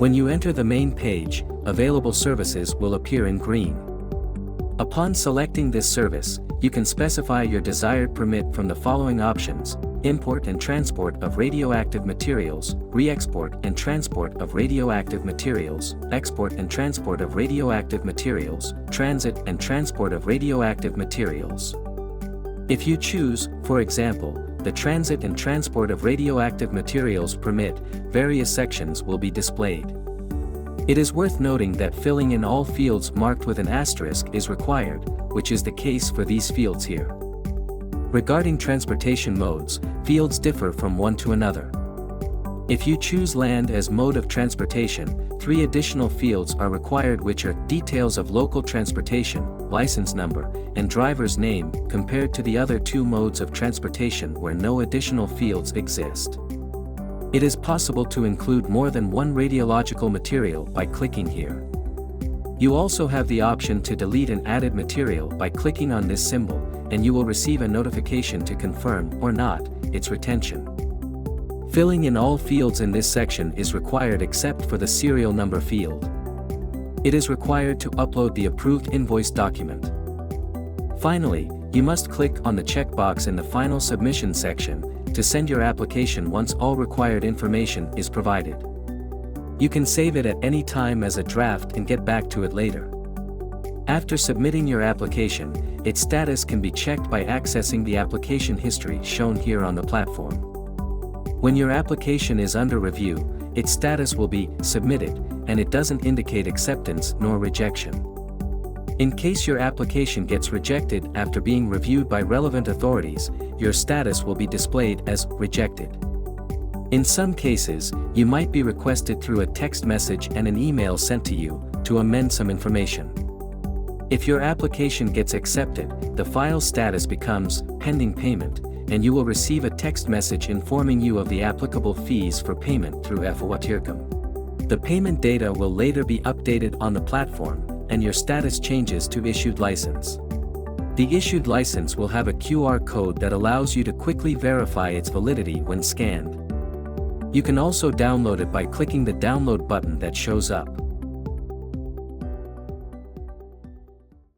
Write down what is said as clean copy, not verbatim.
When you enter the main page, available services will appear in green. Upon selecting this service, you can specify your desired permit from the following options: import and transport of radioactive materials, re-export and transport of radioactive materials, export and transport of radioactive materials, transit and transport of radioactive materials. If you choose, for example, the transit and transport of radioactive materials permit, various sections will be displayed. It is worth noting that filling in all fields marked with an asterisk is required, which is the case for these fields here. Regarding transportation modes, fields differ from one to another. If you choose land as mode of transportation, 3 additional fields are required, which are details of local transportation, license number, and driver's name, compared to the other 2 modes of transportation where no additional fields exist. It is possible to include more than one radiological material by clicking here. You also have the option to delete an added material by clicking on this symbol, and you will receive a notification to confirm or not its retention. Filling in all fields in this section is required except for the serial number field. It is required to upload the approved invoice document. Finally, you must click on the checkbox in the final submission section to send your application once all required information is provided. You can save it at any time as a draft and get back to it later. After submitting your application, its status can be checked by accessing the application history shown here on the platform. When your application is under review, its status will be submitted, and it doesn't indicate acceptance nor rejection. In case your application gets rejected after being reviewed by relevant authorities, your status will be displayed as rejected. In some cases, you might be requested through a text message and an email sent to you to amend some information. If your application gets accepted, the file status becomes pending payment, and you will receive a text message informing you of the applicable fees for payment through Radioactive. The payment data will later be updated on the platform, and your status changes to issued license. The issued license will have a QR code that allows you to quickly verify its validity when scanned. You can also download it by clicking the download button that shows up.